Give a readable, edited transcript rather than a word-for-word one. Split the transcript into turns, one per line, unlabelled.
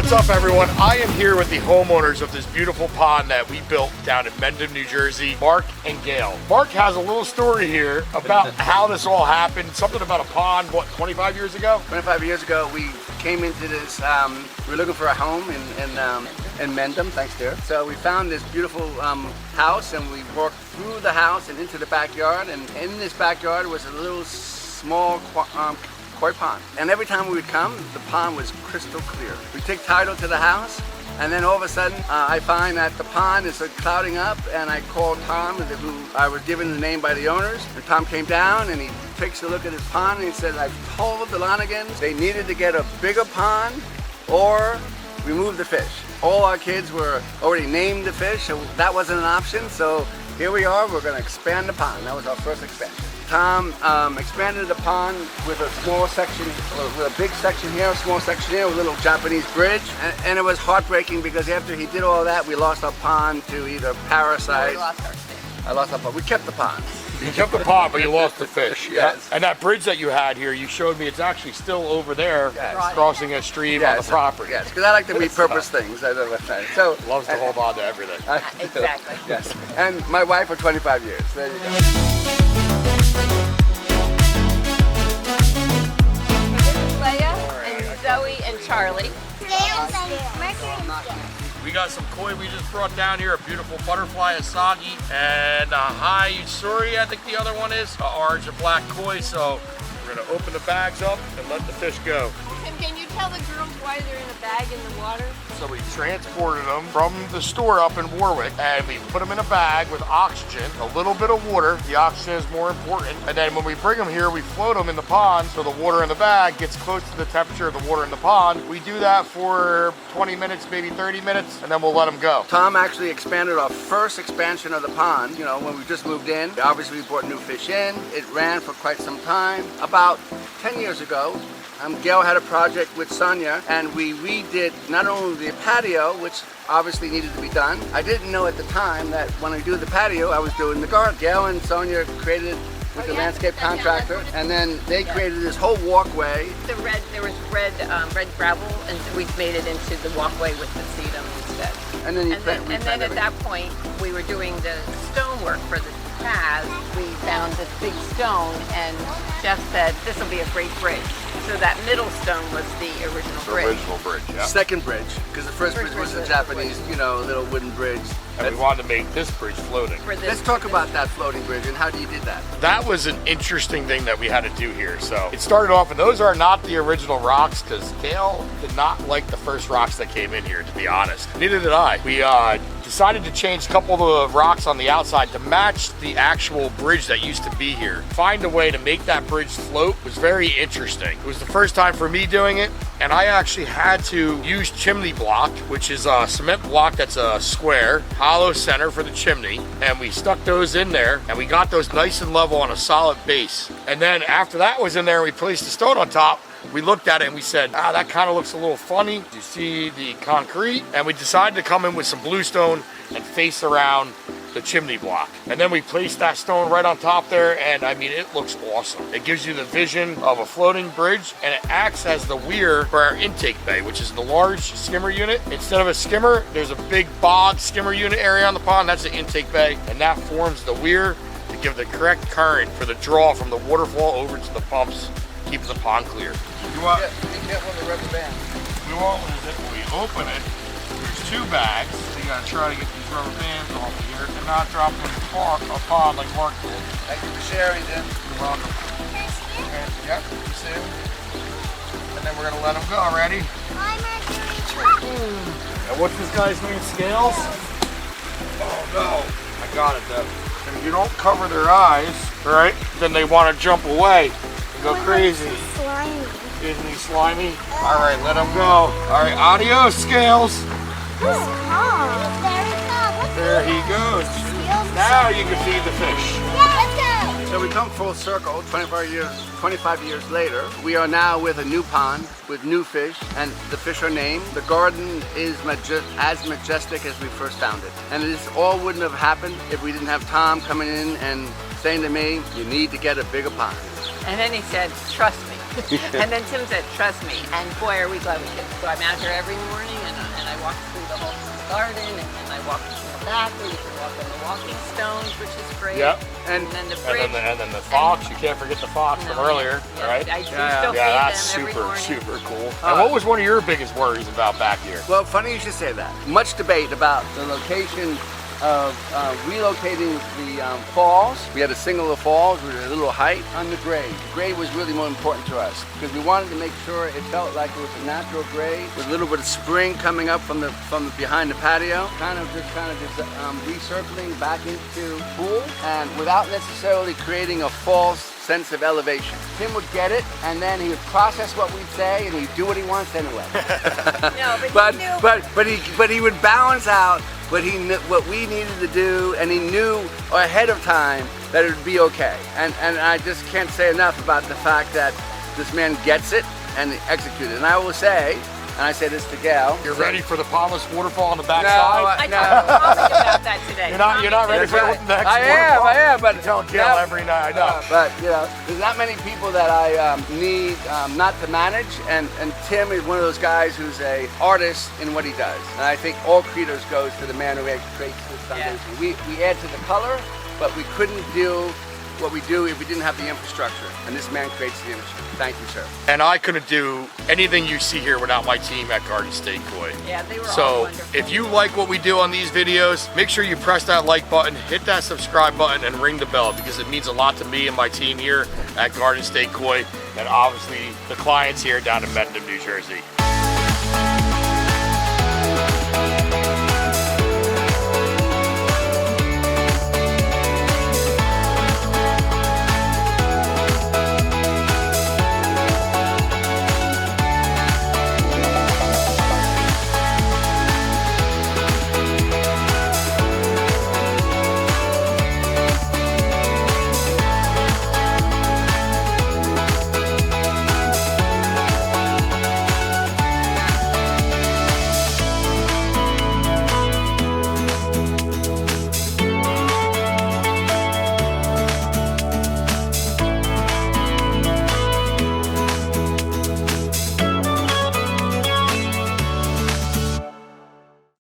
What's up, everyone? I am here with the homeowners of this beautiful pond that we built down in Mendham, New Jersey, Mark and Gail. Mark has a little story here about how this all happened. Something about a pond, what, 25 years ago?
25 years ago, we came into this, we were looking for a home in Mendham, thanks dear. So we found this beautiful house, and we walked through the house and into the backyard, and in this backyard was a little small koi pond. And every time we would come, the pond was crystal clear. We take title to the house, and then all of a sudden, I find that the pond is clouding up, and I called Tom, who I was given the name by the owners, and Tom came down, and he takes a look at his pond, and he said, I've told the Lonigans they needed to get a bigger pond or remove the fish. All our kids were already named the fish, so that wasn't an option, so here we are, we're gonna expand the pond. That was our first expansion. Tom expanded the pond with a small section, with a big section here, a small section here, with a little Japanese bridge. And it was heartbreaking because after he did all that, we lost our pond to either parasite.
We lost our fish.
I lost our pond. We kept the pond.
You kept the pond, but you lost the fish.
Yes.
And that bridge that you had here, you showed me it's actually still over there,
Yes.
crossing a stream on the property.
Yes, because I like to repurpose things. So
Loves to hold on to everything.
Exactly.
Yes. And my wife for 25 years. There you go.
And Zoe and Charlie.
We got some koi we just brought down here, a beautiful butterfly asagi and a high usuri, I think the other one is, orange and black koi. So we're gonna open the bags up and let the fish go.
Tim, can you tell the girls why they're in a bag in the water?
So we transported them from the store up in Warwick, and we put them in a bag with oxygen, a little bit of water. The oxygen is more important. And then when we bring them here, we float them in the pond so the water in the bag gets close to the temperature of the water in the pond. We do that for 20 minutes, maybe 30 minutes, and then we'll let them go.
Tom actually expanded our first expansion of the pond. You know, when we just moved in, obviously we brought new fish in. It ran for quite some time. About 10 years ago, Gail had a project with Sonia, and we redid not only the patio, which obviously needed to be done. I didn't know at the time that when I do the patio, I was doing the garden. Gail and Sonia created with the landscape contractor, and then they created this whole walkway.
There was red gravel, and we made it into the walkway with the sedum instead.
And then,
at that point, we were doing the stonework for the paths. We found this big stone, and Jeff said, this will be a great bridge. So that middle stone was the original bridge.
Original bridge, yeah.
Second bridge, because the first bridge was a Japanese, you know, little wooden bridge.
And we wanted to make this bridge floating.
Let's talk about that floating bridge and how you did that.
That was an interesting thing that we had to do here. So it started off, and those are not the original rocks, because Gail did not like the first rocks that came in here, to be honest. Neither did I. We decided to change a couple of the rocks on the outside to match the actual bridge that used to be here. Find a way to make that bridge float was very interesting. It was the first time for me doing it, and I actually had to use chimney block, which is a cement block that's a square, hollow center for the chimney, and we stuck those in there, and we got those nice and level on a solid base. And then after that was in there, we placed the stone on top. We looked at it and we said, that kind of looks a little funny. You see the concrete, and we decided to come in with some bluestone and face around the chimney block. And then we placed that stone right on top there, and I mean, it looks awesome. It gives you the vision of a floating bridge, and it acts as the weir for our intake bay, which is the large skimmer unit. Instead of a skimmer, there's a big bog skimmer unit area on the pond. That's the intake bay, and that forms the weir to give the correct current for the draw from the waterfall over to the pumps, keep the pond clear.
You want? Be careful with the rubber band.
We want is that when we open it, there's two bags. So you gotta try to get these rubber bands off of here and not drop them in a pond like Mark did.
Thank you for sharing, Jim.
You're welcome. And, yep, you see them. And then we're gonna let them go. Ready? And what's this guy's name? Scales? Oh no! I got it though. And if you don't cover their eyes, right, then they want to jump away and go crazy. Isn't he slimy? All right, let him go. All right, adios, Scales. There he goes. Now you can feed the fish.
So we come full circle, 25 years later. We are now with a new pond, with new fish, and the fish are named. The garden is as majestic as we first found it. And this all wouldn't have happened if we didn't have Tom coming in and saying to me, you need to get a bigger pond.
And then he said, trust me. And then Tim said, trust me. And boy, are we glad we did. So I'm out here every morning garden, and then I walk in the back where you can walk on the walking stones, which is great.
Yep.
And then the bridge.
And then the fox, you can't forget the fox from earlier,
yeah,
right?
I do still
Yeah,
feed
that's
them every
super,
morning.
super cool. And what was one of your biggest worries about back here?
Well, funny you should say that. Much debate about the location of relocating the falls. We had a single of falls with a little height on the grade. The grade was really more important to us because we wanted to make sure it felt like it was a natural grade with a little bit of spring coming up from the behind the patio, kind of just recircling back into the pool, and without necessarily creating a false sense of elevation. Tim would get it, and then he would process what we'd say, and he'd do what he wants anyway.
No, but he knew.
But he would balance out what we needed to do, and he knew ahead of time that it would be okay. And I just can't say enough about the fact that this man gets it and executes it. And I will say, and I say this to Gail.
You're ready for the Palmas waterfall on the back
No,
side?
I talked to Tommy about that today.
You're not ready for the next
I
waterfall?
am, but
You tell Gail every night. I know.
But you know, there's not many people that I need not to manage, and Tim is one of those guys who's a artist in what he does. And I think all creators goes to the man who creates this foundation.
Yeah.
We add to the color, but we couldn't do what we do if we didn't have the infrastructure. And this man creates the infrastructure. Thank you, sir.
And I couldn't do anything you see here without my team at Garden State Koi.
Yeah, they were all
So
wonderful.
if you like what we do on these videos, make sure you press that like button, hit that subscribe button, and ring the bell because it means a lot to me and my team here at Garden State Koi, and obviously the clients here down in Mendham, New Jersey.